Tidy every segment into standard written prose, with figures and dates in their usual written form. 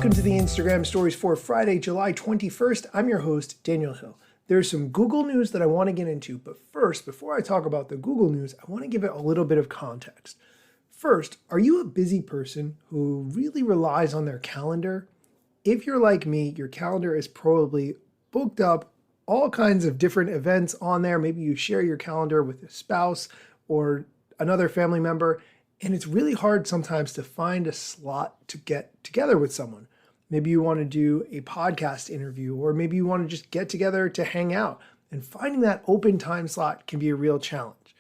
Welcome to the Instagram Stories for Friday, July 21st. I'm your host, Daniel Hill. There's some Google news that I want to get into, but first, before I talk about the Google news, I want to give it a little bit of context. First, are you a busy person who really relies on their calendar? If you're like me, your calendar is probably booked up, all kinds of different events on there. Maybe you share your calendar with a spouse or another family member, and it's really hard sometimes to find a slot to get together with someone. Maybe you want to do a podcast interview, or maybe you want to just get together to hang out, and finding that open time slot can be a real challenge.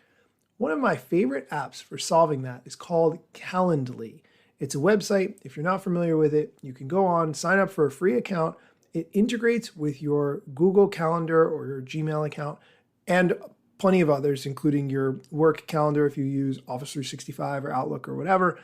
One of my favorite apps for solving that is called Calendly. It's a website. If you're not familiar with it, you can go on, sign up for a free account. It integrates with your Google Calendar or your Gmail account and plenty of others, including your work calendar if you use Office 365 or Outlook or whatever,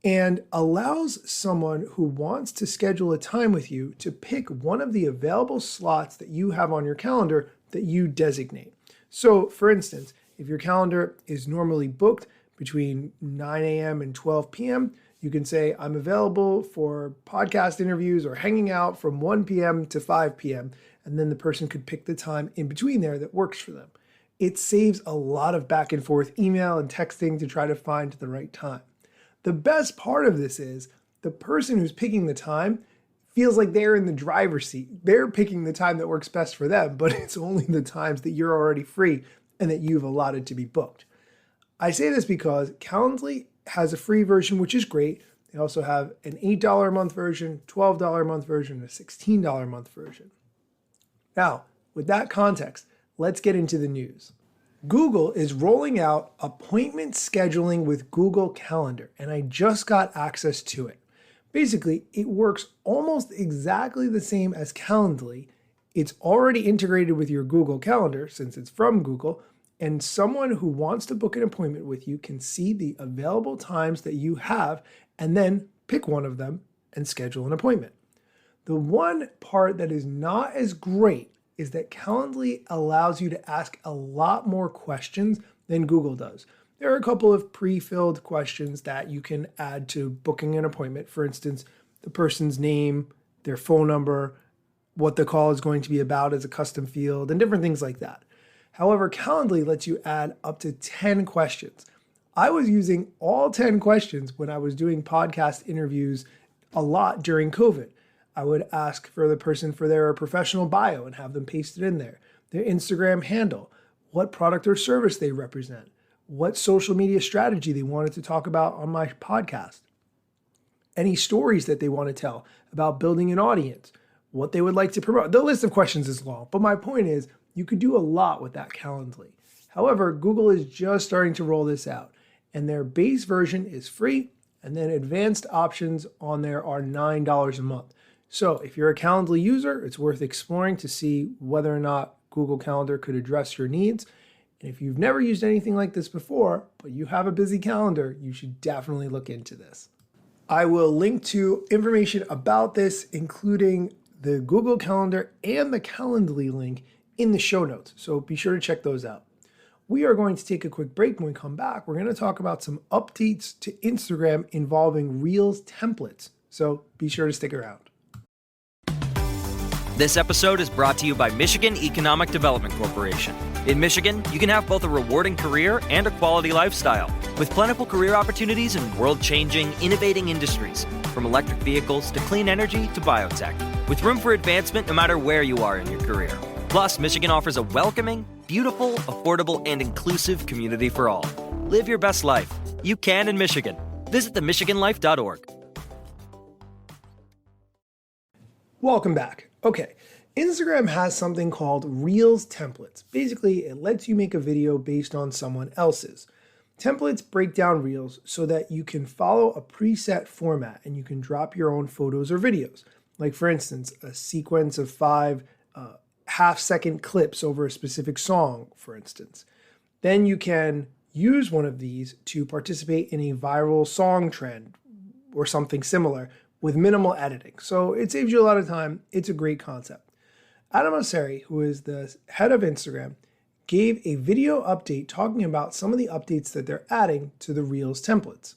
and allows someone who wants to schedule a time with you to pick one of the available slots that you have on your calendar that you designate. So, for instance, if your calendar is normally booked between 9 a.m. and 12 p.m., you can say, I'm available for podcast interviews or hanging out from 1 p.m. to 5 p.m., and then the person could pick the time in between there that works for them. It saves a lot of back and forth email and texting to try to find the right time. The best part of this is the person who's picking the time feels like they're in the driver's seat. They're picking the time that works best for them, but it's only the times that you're already free and that you've allotted to be booked. I say this because Calendly has a free version, which is great. They also have an $8 a month version, $12 a month version, a $16 a month version. Now, with that context, let's get into the news. Google is rolling out appointment scheduling with Google Calendar, and I just got access to it. Basically, it works almost exactly the same as Calendly. It's already integrated with your Google Calendar since it's from Google, and someone who wants to book an appointment with you can see the available times that you have and then pick one of them and schedule an appointment. The one part that is not as great is that Calendly allows you to ask a lot more questions than Google does. There are a couple of pre-filled questions that you can add to booking an appointment. For instance, the person's name, their phone number, what the call is going to be about as a custom field, and different things like that. However, Calendly lets you add up to 10 questions. I was using all 10 questions when I was doing podcast interviews a lot during COVID. I would ask for the person for their professional bio and have them paste it in there. Their Instagram handle, what product or service they represent, what social media strategy they wanted to talk about on my podcast, any stories that they want to tell about building an audience, what they would like to promote. The list of questions is long, but my point is you could do a lot with that Calendly. However, Google is just starting to roll this out, and their base version is free, and then advanced options on there are $9 a month. So if you're a Calendly user, it's worth exploring to see whether or not Google Calendar could address your needs. And if you've never used anything like this before, but you have a busy calendar, you should definitely look into this. I will link to information about this, including the Google Calendar and the Calendly link in the show notes. So be sure to check those out. We are going to take a quick break. When we come back, we're going to talk about some updates to Instagram involving Reels templates. So be sure to stick around. This episode is brought to you by Michigan Economic Development Corporation. In Michigan, you can have both a rewarding career and a quality lifestyle, with plentiful career opportunities in world-changing, innovating industries, from electric vehicles to clean energy to biotech, with room for advancement no matter where you are in your career. Plus, Michigan offers a welcoming, beautiful, affordable, and inclusive community for all. Live your best life. You can in Michigan. Visit themichiganlife.org. Welcome back. Okay, Instagram has something called Reels templates. Basically, it lets you make a video based on someone else's. Templates break down Reels so that you can follow a preset format and you can drop your own photos or videos. Like, for instance, a sequence of 5 half-second clips over a specific song, for instance. Then you can use one of these to participate in a viral song trend or something similar with minimal editing. So it saves you a lot of time. It's a great concept. Adam Mosseri, who is the head of Instagram, gave a video update talking about some of the updates that they're adding to the Reels templates.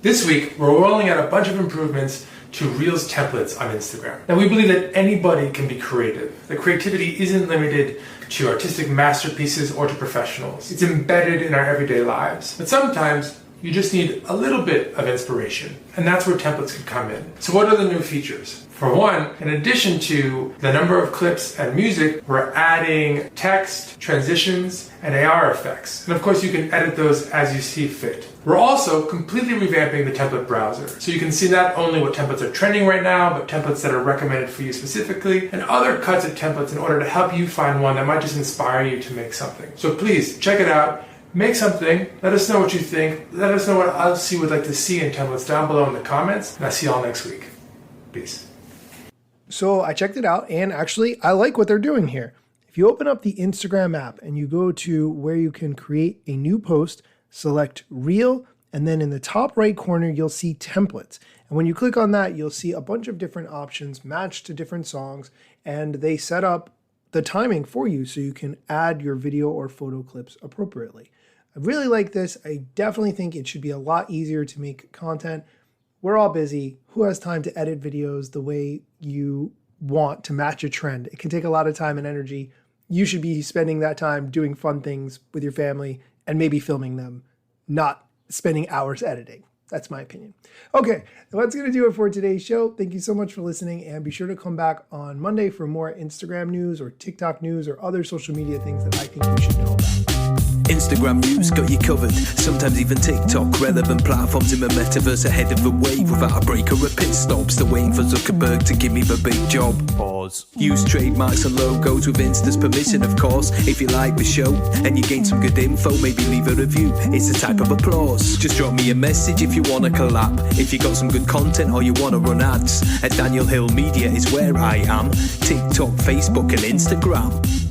This week, we're rolling out a bunch of improvements to Reels templates on Instagram. Now, we believe that anybody can be creative. The creativity isn't limited to artistic masterpieces or to professionals. It's embedded in our everyday lives. But sometimes you just need a little bit of inspiration, and that's where templates can come in. So what are the new features? For one, in addition to the number of clips and music, we're adding text, transitions, and AR effects. And of course, you can edit those as you see fit. We're also completely revamping the template browser. So you can see not only what templates are trending right now, but templates that are recommended for you specifically, and other cuts of templates in order to help you find one that might just inspire you to make something. So please, check it out. Make something. Let us know what you think. Let us know what else you would like to see in templates down below in the comments. And I'll see y'all next week. Peace. So I checked it out, and actually I like what they're doing here. If you open up the Instagram app and you go to where you can create a new post, select Reel, and then in the top right corner, you'll see templates. And when you click on that, you'll see a bunch of different options matched to different songs, and they set up the timing for you so you can add your video or photo clips appropriately. I really like this. I definitely think it should be a lot easier to make content. We're all busy. Who has time to edit videos the way you want to match a trend? It can take a lot of time and energy. You should be spending that time doing fun things with your family and maybe filming them, not spending hours editing. That's my opinion. Okay, that's going to do it for today's show. Thank you so much for listening, and be sure to come back on Monday for more Instagram news or TikTok news or other social media things that I think you should know about. Instagram news got you covered, sometimes even TikTok. Relevant platforms in the metaverse ahead of the wave, without a break or a pit stop. Still waiting for Zuckerberg to give me the big job. Pause. Use trademarks and logos with Insta's permission, of course. If you like the show and you gain some good info, maybe leave a review. It's the type of applause. Just drop me a message if you want to collab. If you got some good content or you want to run ads, at Daniel Hill Media is where I am. TikTok, Facebook and Instagram.